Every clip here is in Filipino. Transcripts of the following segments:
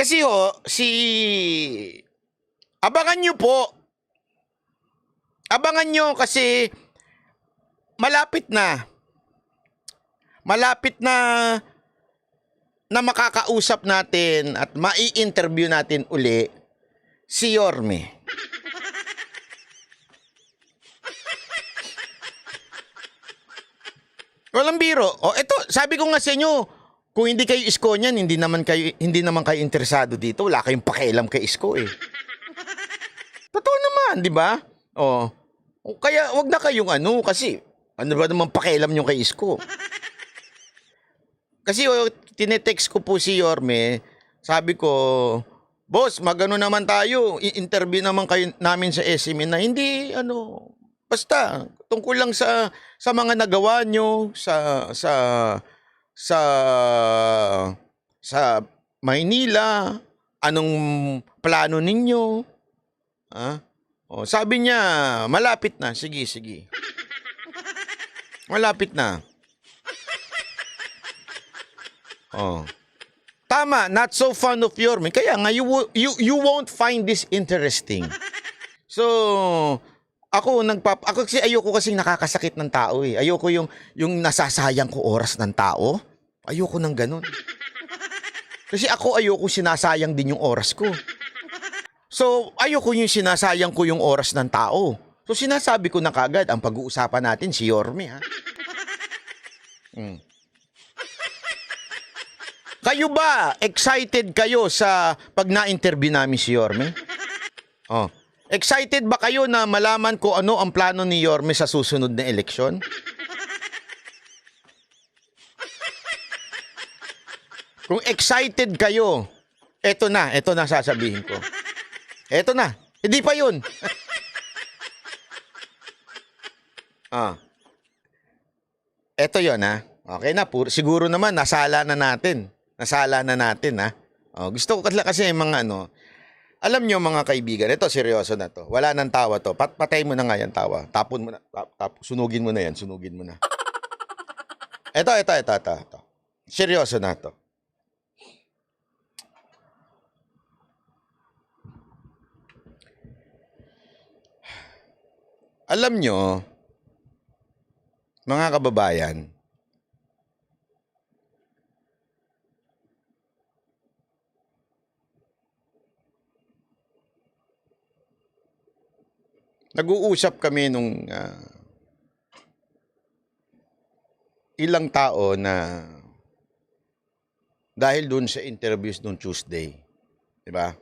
Kasi abangan nyo po. Abangan nyo kasi malapit na. Malapit na makakausap natin at mai-interview natin uli si Yorme. Walang biro. O ito, sabi ko nga sa inyo, kung hindi kayo isko niyan, hindi naman kayo interesado dito. Wala kayong pakialam kay isko eh. Totoo naman, di ba? Kaya wag na kayong kasi ano ba naman pakialam nyo kay isko? Kasi tinetext ko po si Yorme, sabi ko, boss, magano naman tayo, i-interview naman kayo namin sa SMN na hindi basta tungkol lang sa mga nagawa nyo sa Maynila, anong plano ninyo? Sabi niya, malapit na. Sige. Malapit na. Tama, not so fond of Yorme. Kaya nga, you won't find this interesting. So, ako kasi ayoko kasing nakakasakit ng tao eh. Ayoko yung nasasayang ko oras ng tao. Ayoko ng ganun. Kasi ako ayoko sinasayang din yung oras ko. So, ayoko yung sinasayang ko yung oras ng tao. So, sinasabi ko na kagad, ang pag-uusapan natin si Yorme, ha? Kayo ba, excited kayo sa pag na-interview namin si Yorme? Excited ba kayo na malaman ko ano ang plano ni Yorme sa susunod na eleksyon? Kung excited kayo, eto na sasabihin ko. Eto na, hindi pa yun. Eto yun ha. Okay na, siguro naman nasala na natin ha. Gusto ko kasi mga alam nyo mga kaibigan, ito seryoso na to. Wala nang tawa to. Patay mo na nga yan tawa. Tapon mo na. Sunugin mo na yan. Sunugin mo na. Ito. Seryoso na to. Alam nyo, mga kababayan, nag-uusap kami nung ilang tao na dahil doon sa interviews nung Tuesday, di ba?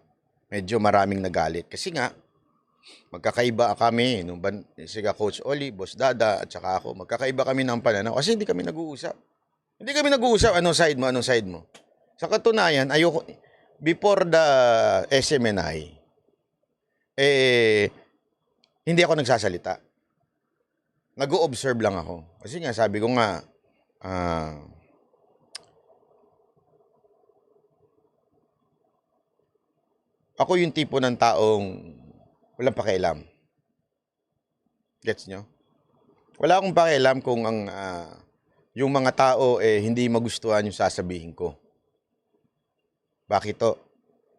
Medyo maraming nagalit. Kasi nga, magkakaiba kami. Siga Coach Oli, Boss Dada, at saka ako. Magkakaiba kami ng pananaw. Kasi hindi kami nag-uusap. Anong side mo? Sa katunayan, ayoko, before the SMNI, hindi ako nagsasalita. Nag-o-observe lang ako. Kasi nga, sabi ko nga, ako yung tipo ng taong walang pakialam. Gets nyo? Wala akong pakialam kung yung mga tao hindi magustuhan yung sasabihin ko. Bakit to?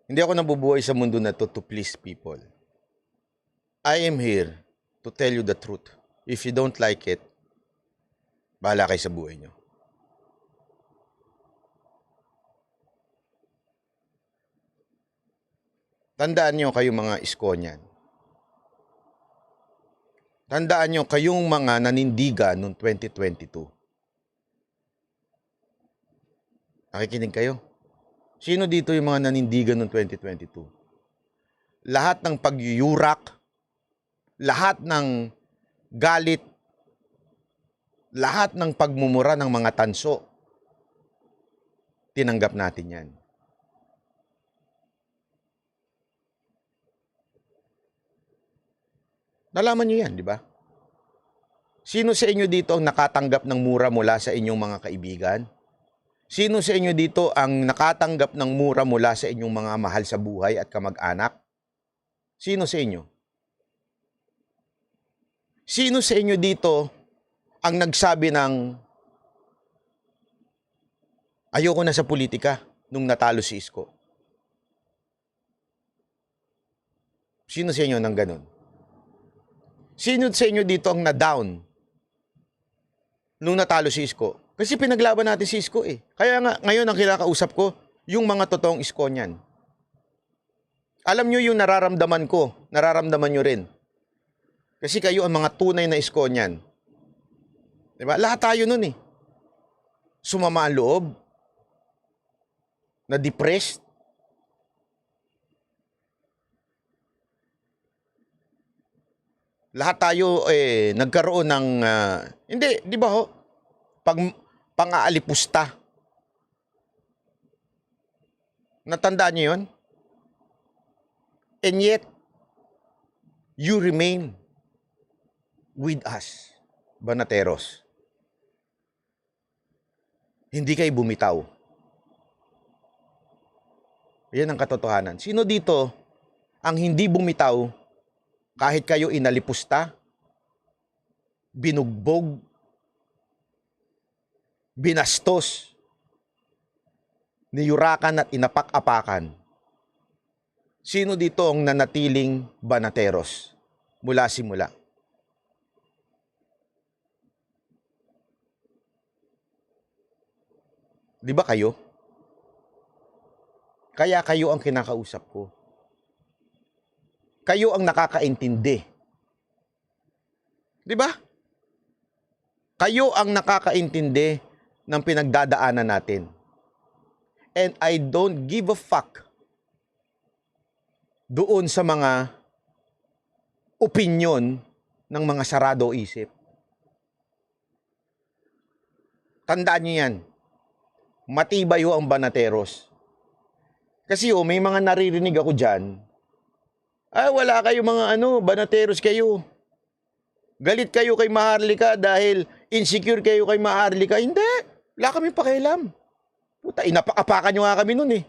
Hindi ako nabubuhay sa mundo na to please people. I am here to tell you the truth. If you don't like it, bahala kayo sa buhay nyo. Tandaan nyo kayong mga iskonyan. Tandaan nyo kayong mga nanindigan noong 2022. Nakikinig kayo? Sino dito yung mga nanindigan noong 2022? Lahat ng pagyuyurak, lahat ng galit, lahat ng pagmumura ng mga tanso, tinanggap natin yan. Nalaman nyo yan, di ba? Sino sa inyo dito ang nakatanggap ng mura mula sa inyong mga kaibigan? Sino sa inyo dito ang nakatanggap ng mura mula sa inyong mga mahal sa buhay at kamag-anak? Sino sa inyo? Sino sa inyo dito ang nagsabi ng ayoko na sa politika nung natalo si Isko? Sino sa inyo nang ganun? Sino sa inyo dito ang na-down nung natalo si Isko? Kasi pinaglaban natin si Isko eh. Kaya nga, ngayon ang kinakausap ko, yung mga totoong Isko niyan. Alam nyo yung nararamdaman ko, nararamdaman nyo rin. Kasi kayo ang mga tunay na Isko niyan. Diba? Lahat tayo nun eh. Sumama ang loob, na-depressed, lahat tayo nagkaroon ng hindi, di ba ho? Pang-aalipusta. Natandaan niyo 'yon? And yet you remain with us, Banateros. Hindi kayo bumitaw. Yan ang katotohanan. Sino dito ang hindi bumitaw kahit kayo inalipusta, binugbog, binastos, niyurakan at inapak-apakan? Sino dito ang nanatiling Banateros mula simula? Di ba kayo? Kaya kayo ang kinakausap ko. Kayo ang nakakaintindi. Di ba? Kayo ang nakakaintindi ng pinagdadaanan natin. And I don't give a fuck doon sa mga opinyon ng mga sarado isip. Tandaan niyo yan. Matibay ho ang Banateros. Kasi may mga naririnig ako dyan. Wala kayo mga Banateros kayo. Galit kayo kay Maharlika dahil insecure kayo kay Maharlika. Hindi. Wala kami pakialam. Puta, inapak-apakan nyo nga kami nun eh.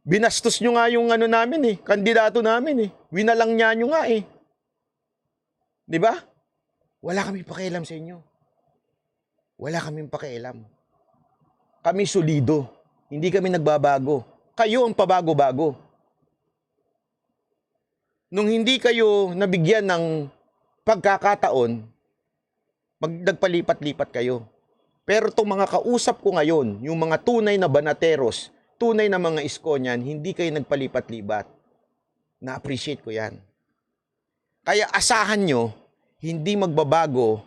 Binastos nyo nga yung namin eh. Kandidato namin eh. Winalang niya nyo nga eh. Diba? Wala kami pakialam sa inyo. Wala kami pakialam. Kami solido. Hindi kami nagbabago. Kayo ang pabago-bago. Nung hindi kayo nabigyan ng pagkakataon, nagpalipat-lipat kayo. Pero itong mga kausap ko ngayon, yung mga tunay na Banateros, tunay na mga Isko niyan, hindi kayo nagpalipat-lipat. Na-appreciate ko yan. Kaya asahan nyo, hindi magbabago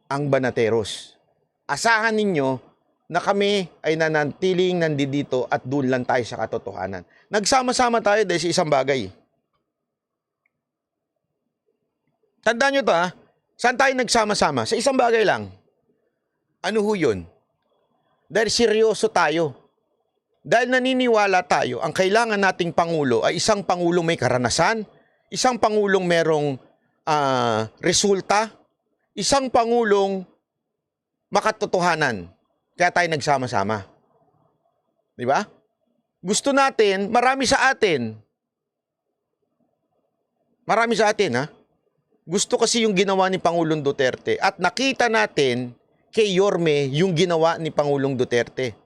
ang Banateros. Asahan ninyo na kami ay nanantiling nandito at doon lang tayo sa katotohanan. Nagsama-sama tayo dahil sa isang bagay. Tandaan nyo to ha. Saan tayo nagsama-sama? Sa isang bagay lang. Ano ho yun? Dahil seryoso tayo. Dahil naniniwala tayo, ang kailangan nating Pangulo ay isang Pangulong may karanasan, isang Pangulong merong resulta, isang Pangulong makatotohanan. Kaya tayo nagsama-sama. Di ba? Gusto natin, marami sa atin. Marami sa atin ha. Gusto kasi yung ginawa ni Pangulong Duterte at nakita natin kay Yorme yung ginawa ni Pangulong Duterte.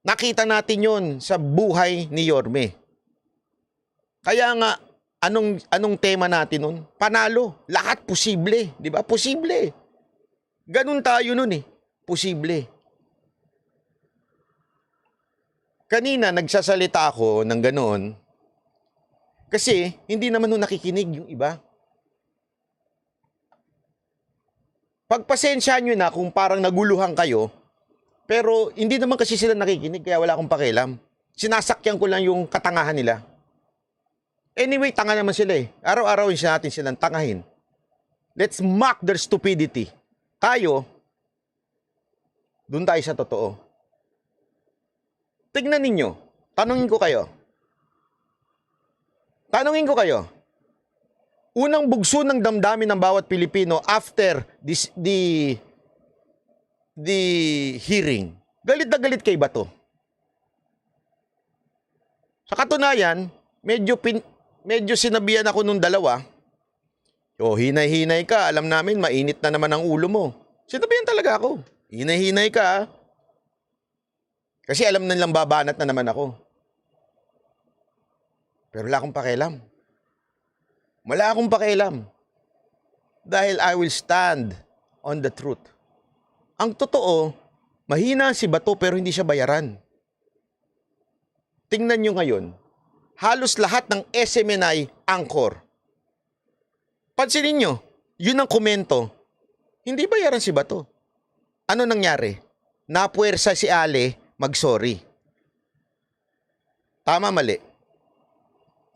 Nakita natin yon sa buhay ni Yorme. Kaya nga, anong tema natin nun? Panalo. Lahat posible. Di ba? Posible. Ganun tayo nun eh. Posible. Kanina, nagsasalita ako ng ganun kasi hindi naman nun nakikinig yung iba. Pagpasensyahan nyo na kung parang naguluhan kayo, pero hindi naman kasi sila nakikinig kaya wala akong pakialam. Sinasakyan ko lang yung katangahan nila. Anyway, tanga naman sila eh. Araw-araw natin silang tangahin. Let's mock their stupidity. Tayo, doon tayo sa totoo. Tignan ninyo. Tanungin ko kayo. Unang bugso ng damdamin ng bawat Pilipino after the hearing. Galit na galit kay Bato. Sa katunayan, medyo sinabihan ako nung dalawa. Hinay-hinay ka. Alam namin, mainit na naman ang ulo mo. Sinabihan talaga ako. Hinay-hinay ka. Kasi alam nilang babanat na naman ako. Pero wala akong pakialam. Wala akong pakialam. Dahil I will stand on the truth. Ang totoo, mahina si Bato pero hindi siya bayaran. Tingnan nyo ngayon, halos lahat ng SMNI angkor. Pansinin nyo, yun ang komento, hindi bayaran si Bato. Ano nangyari? Napuwersa si Ale mag-sorry. Tama, mali.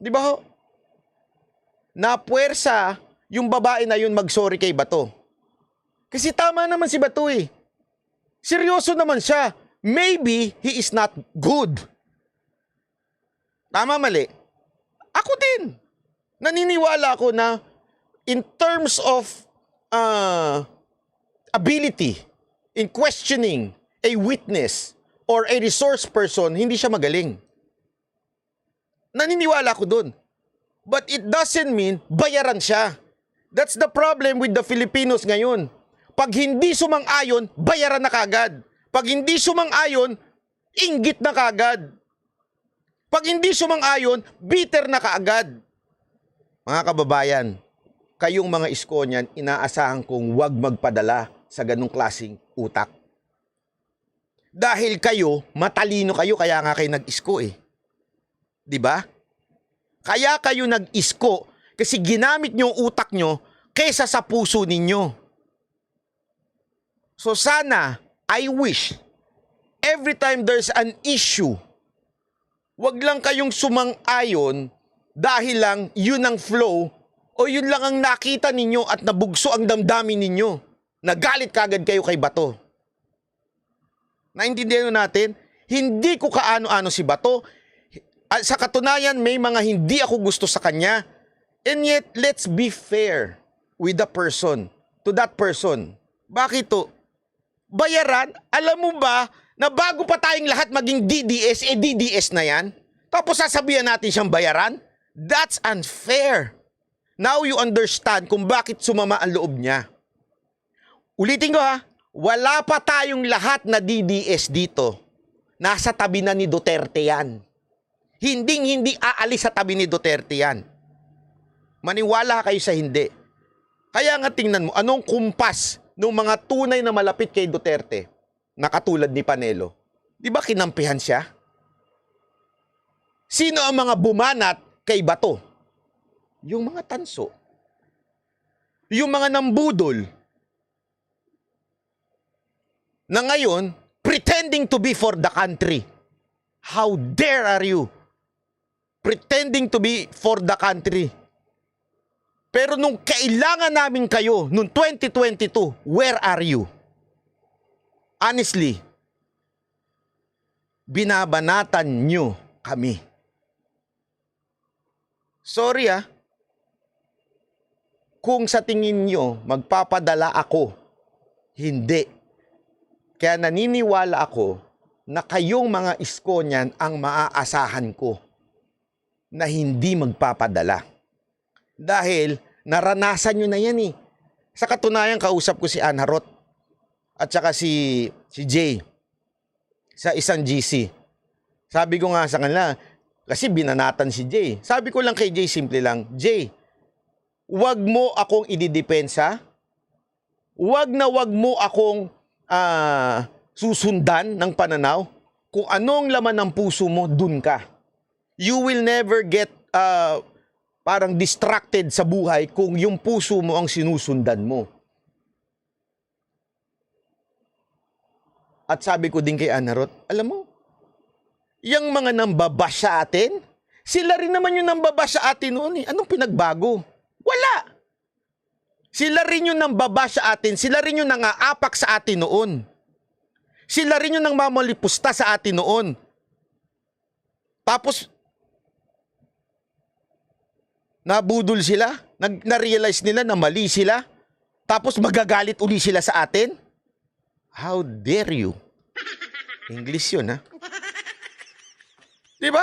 Di ba ho? Napuwersa yung babae na yun mag-sorry kay Bato. Kasi tama naman si Bato eh. Seryoso naman siya. Maybe he is not good. Tama, mali. Ako din. Naniniwala ako na in terms of ability in questioning a witness or a resource person, hindi siya magaling. Naniniwala ko dun. But it doesn't mean bayaran siya. That's the problem with the Filipinos ngayon. Pag hindi sumang-ayon, bayaran na kagad. Pag hindi sumang-ayon, inggit na kagad. Pag hindi sumang-ayon, bitter na kaagad. Mga kababayan, kayong mga isko niyan, inaasahan kong huwag magpadala sa ganong klaseng utak. Dahil kayo, matalino kayo, kaya nga kayo nag-isko eh. Di ba? Kaya kayo nag-isko kasi ginamit nyo ang utak nyo kaysa sa puso ninyo. So sana, I wish, every time there's an issue, wag lang kayong sumang-ayon dahil lang yun ang flow o yun lang ang nakita ninyo at nabugso ang damdamin ninyo. Nagalit kagad kayo kay Bato. Naintindihan natin? Hindi ko kaano-ano si Bato. Sa katunayan, may mga hindi ako gusto sa kanya. And yet, let's be fair with the person, to that person. Bakit to? Bayaran? Alam mo ba na bago pa tayong lahat maging DDS, DDS na yan? Tapos sasabihan natin siyang bayaran? That's unfair. Now you understand kung bakit sumama ang loob niya. Ulitin ko ha, wala pa tayong lahat na DDS dito. Nasa tabi na ni Duterte yan. Hindi aalis sa tabi ni Duterte yan. Maniwala kayo sa hindi. Kaya nga tingnan mo, anong kumpas ng mga tunay na malapit kay Duterte na katulad ni Panelo? Di ba kinampihan siya? Sino ang mga bumanat kay Bato? Yung mga tanso. Yung mga nambudol. Na ngayon, pretending to be for the country. How dare are you? Pretending to be for the country. Pero nung kailangan namin kayo, nung 2022, where are you? Honestly, binabanatan nyo kami. Sorry kung sa tingin nyo magpapadala ako, hindi. Kaya naniniwala ako na kayong mga isko niyan ang maaasahan ko na hindi magpapadala. Dahil naranasan nyo na yan eh. Sa katunayan, kausap ko si Anharot at saka si Jay sa isang GC. Sabi ko nga sa kanila, kasi binanatan si Jay. Sabi ko lang kay Jay, simple lang, Jay, wag mo akong ididepensa, wag mo akong susundan ng pananaw. Kung anong laman ng puso mo, dun ka. You will never get parang distracted sa buhay kung yung puso mo ang sinusundan mo. At sabi ko din kay Anharot, alam mo, yung mga nambabash sa atin, sila rin naman yung nambabash sa atin noon eh. Anong pinagbago? Wala! Sila rin yung nambabash sa atin, sila rin yung nangaapak sa atin noon. Sila rin yung nang mamalipusta sa atin noon. Tapos, nabudol sila, na-realize nila na mali sila, tapos magagalit uli sila sa atin? How dare you? English yun, ha? Diba?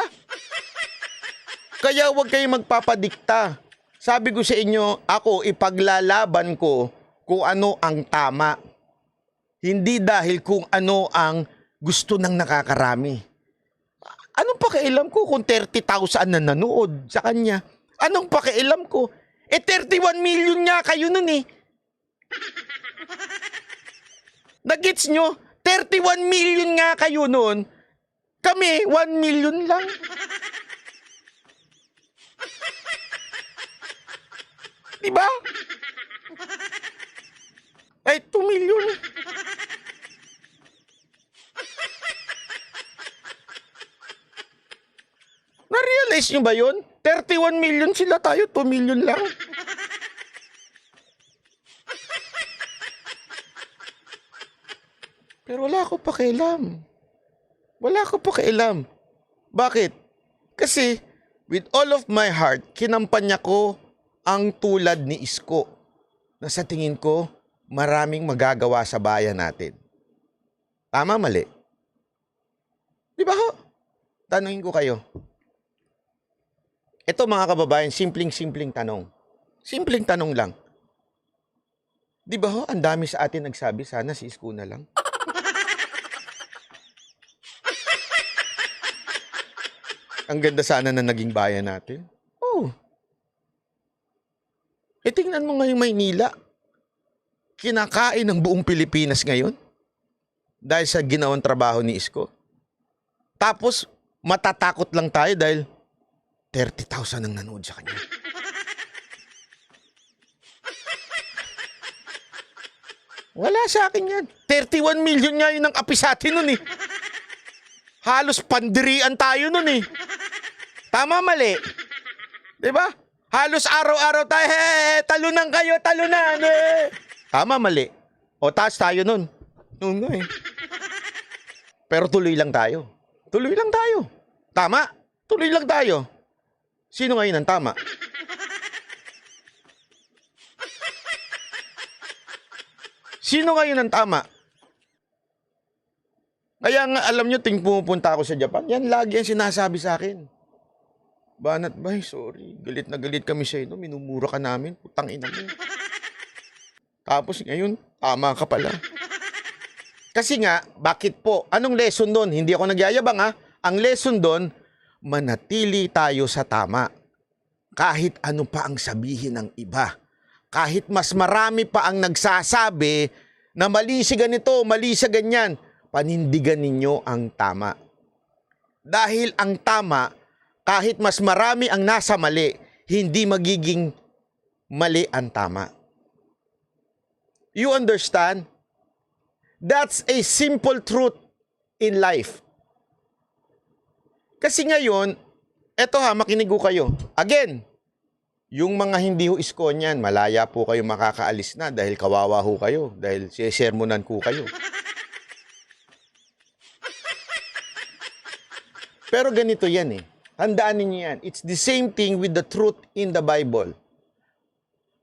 Kaya huwag kayong magpapadikta. Sabi ko sa inyo, ako ipaglalaban ko kung ano ang tama. Hindi dahil kung ano ang gusto ng nakakarami. Anong pakialam ko kung 30,000 na nanood sa kanya? Anong pakialam ko? 31 million nga kayo nun eh. Nagets nyo? 31 million nga kayo nun. Kami, 1 million lang. Diba? Ay, 2 million. Na-realize nyo ba yun? 31 million sila, tayo 2 million lang. Pero wala ko pakialam. Wala ko pakialam. Bakit? Kasi, with all of my heart, kinampanya ko ang tulad ni Isko na sa tingin ko, maraming magagawa sa bayan natin. Tama, mali? Di ba ho? Tanungin ko kayo. Ito mga kababayan, simpleng-simpleng tanong. Simpleng tanong lang. Di ba ho, ang dami sa atin nagsabi, sana si Isko na lang. Ang ganda sana na naging bayan natin. Oh. E tingnan mo ngayong Maynila. Kinakain ng buong Pilipinas ngayon. Dahil sa ginawang trabaho ni Isko. Tapos, matatakot lang tayo dahil 30,000 ang nanood sa kanya. Wala sa akin yan. 31 million nga yun ang api sa atin nun eh. Halos pandirian tayo nun eh. Tama, mali? Diba? Halos araw-araw tayo, talunan kayo, talunan eh. Tama, mali? O taas tayo nun. Noon nga eh. Pero tuloy lang tayo. Tuloy lang tayo. Tama? Tuloy lang tayo. Sino ngayon ang tama? Sino ngayon ang tama? Kaya nga, alam nyo, ting pumupunta ako sa Japan, yan lagi ang sinasabi sa akin. Banat, bay, sorry. Galit na galit kami sa inyo. Minumura ka namin. Putang ina mo. Tapos ngayon, tama ka pala. Kasi nga, bakit po? Anong lesson doon? Hindi ako nagyayabang ha. Ang lesson doon, manatili tayo sa tama. Kahit ano pa ang sabihin ng iba. Kahit mas marami pa ang nagsasabi na mali si ganito, mali sa ganyan, panindigan ninyo ang tama. Dahil ang tama, kahit mas marami ang nasa mali, hindi magiging mali ang tama. You understand? That's a simple truth in life. Kasi ngayon, eto ha, makinig ko kayo. Again, yung mga hindi ho Isko niyan, malaya po kayo makakaalis na dahil kawawa ho kayo, dahil sisermonan ko kayo. Pero ganito yan eh. Tandaan niyo yan. It's the same thing with the truth in the Bible.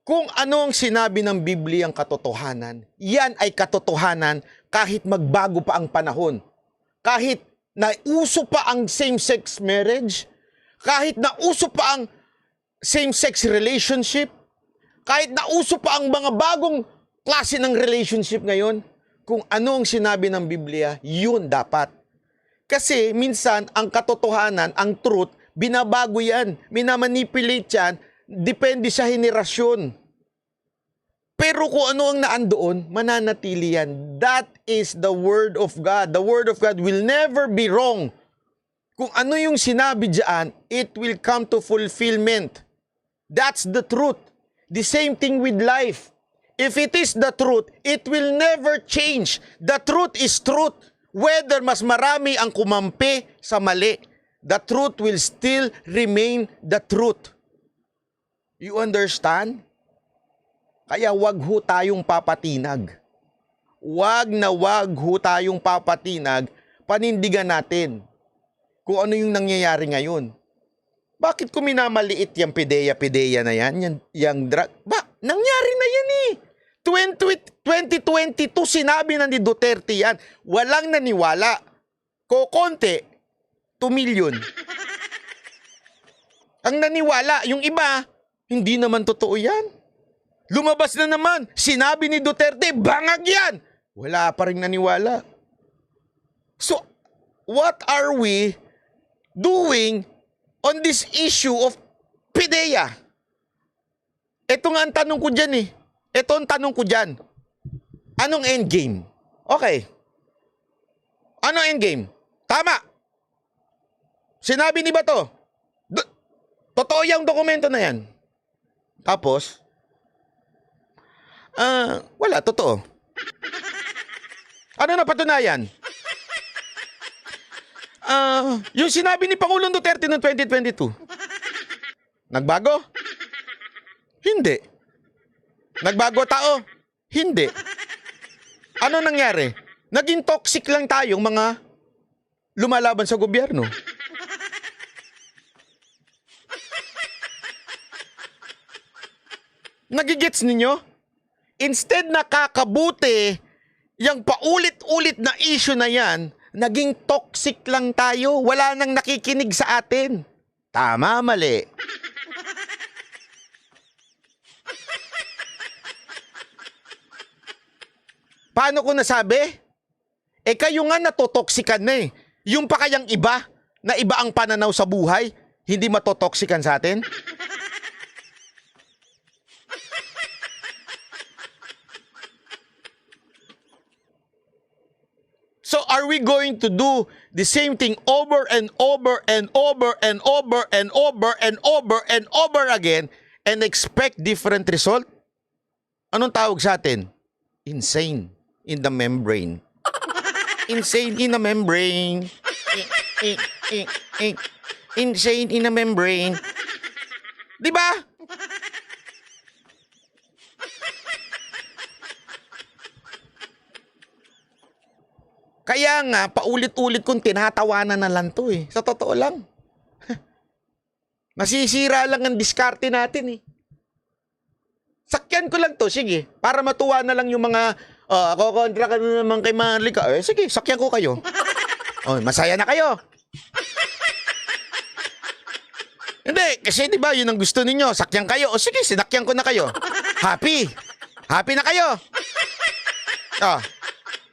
Kung ano ang sinabi ng Biblia ang katotohanan, yan ay katotohanan kahit magbago pa ang panahon. Kahit nauso pa ang same-sex marriage, kahit nauso pa ang same-sex relationship, kahit nauso pa ang mga bagong klase ng relationship ngayon, kung ano ang sinabi ng Biblia, yun dapat. Kasi minsan, ang katotohanan, ang truth, binabago yan, minamanipulate yan, depende sa henerasyon. Pero kung ano ang naandoon, mananatili yan. That is the Word of God. The Word of God will never be wrong. Kung ano yung sinabi dyan, it will come to fulfillment. That's the truth. The same thing with life. If it is the truth, it will never change. The truth is truth. Whether mas marami ang kumampi sa mali, the truth will still remain the truth. You understand? Kaya wag ho tayong papatinag. Wag ho tayong papatinag, panindigan natin kung ano yung nangyayari ngayon. Bakit ko minamaliit yung pideya-pideya na yan, yung drug? Nangyari na yan eh. 2022, sinabi na ni Duterte yan. Walang naniwala. Kokonti, 2 million. Ang naniwala, yung iba, hindi naman totoo yan. Lumabas na naman, sinabi ni Duterte, bangag yan. Wala pa rin naniwala. So, what are we doing on this issue of PIDEA? Ito nga ang tanong ko dyan eh. Ito ang tanong ko dyan. Anong endgame? Okay. Anong endgame? Tama. Sinabi ni Bato. Totoo yung dokumento na yan. Tapos, wala, totoo. Ano na patunayan? Yung sinabi ni Pangulong Duterte noong 2022. Nagbago? Hindi. Nagbago tao? Hindi. Ano nangyari? Naging toxic lang tayong mga lumalaban sa gobyerno. Nagigets ninyo? Instead nakakabuti yung paulit-ulit na issue na yan, naging toxic lang tayo. Wala nang nakikinig sa atin. Tama, mali. Paano ko nasabi? Kayo nga natotoksikan na eh. Yung pa kayang iba, na iba ang pananaw sa buhay, hindi matotoksikan sa atin? So are we going to do the same thing over and over and over and over and over and over and over again and expect different result? Anong tawag sa atin? Insane in the membrane. Insane in the membrane. Insane in the membrane. Di ba? Kaya nga, paulit-ulit kong tinatawanan na lang to eh. Sa totoo lang. Nasisira lang ang diskarte natin eh. Sakyan ko lang to, sige. Para matuwa na lang yung mga, ako kontra ka na naman kay Marlica. Sige, sakyan ko kayo. Masaya na kayo. Hindi, kasi di ba yun ang gusto ninyo, sakyan kayo. Sige, sinakyan ko na kayo. Happy. Happy na kayo.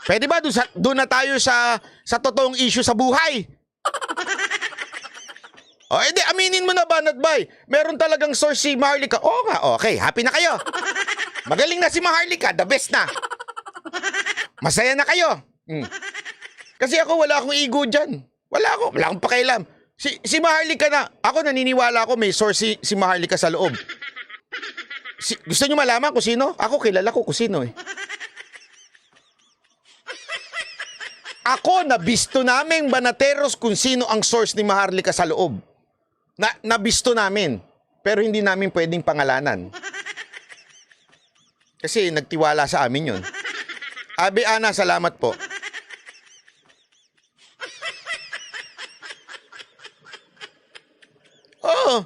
Pwede ba doon na tayo sa totoong issue sa buhay? Edi aminin mo na Banat Bay. Meron talagang source si Maharlika. Oo nga, okay, happy na kayo. Magaling na si Maharlika, the best na. Masaya na kayo. Kasi ako wala akong ego dyan. Wala akong pakialam. Si Maharlika na, ako naniniwala ako may source si Maharlika sa loob. Gusto nyo malaman kung sino? Ako kilala ko kung sino eh. Ako, nabisto naming Banateros kung sino ang source ni Maharlika sa loob. Nabisto namin. Pero hindi namin pwedeng pangalanan. Kasi nagtiwala sa amin yun. Abi Ana, salamat po. Oo.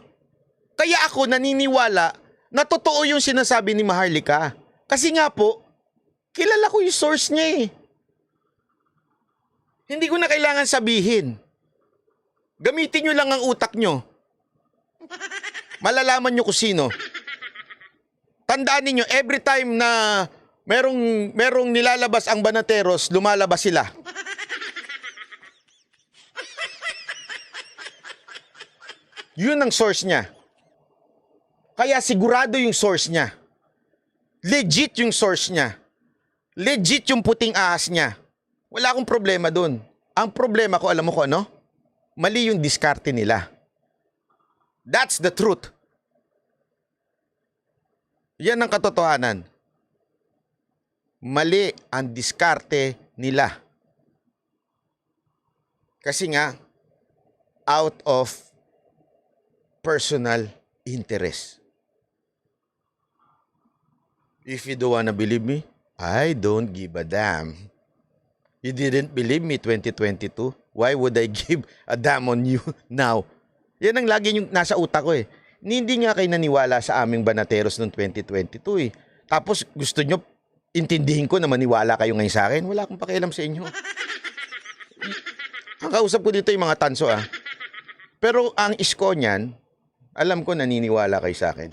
Kaya ako naniniwala na totoo yung sinasabi ni Maharlika. Kasi nga po, kilala ko yung source niya eh. Hindi ko na kailangan sabihin. Gamitin nyo lang ang utak nyo. Malalaman nyo kung sino. Tandaan ninyo, every time na merong nilalabas ang Banateros, lumalabas sila. Yun ang source niya. Kaya sigurado yung source niya. Legit yung source niya. Legit yung puting ahas niya. Wala akong problema dun. Ang problema ko, alam mo ko ano? Mali yung diskarte nila. That's the truth. Yan ang katotohanan. Mali ang diskarte nila. Kasi nga, out of personal interest. If you don't wanna believe me, I don't give a damn. You didn't believe me 2022. Why would I give a damn on you now? Yan ang lagi yung nasa utak ko eh. Hindi nga kayo naniwala sa aming Banateros noong 2022 eh. Tapos gusto nyo intindihin ko na maniwala kayo ngayon sa akin. Wala akong pakialam sa inyo. Ang kausap ko dito yung mga tanso ah. Pero ang isko niyan, alam ko naniniwala kayo sa akin.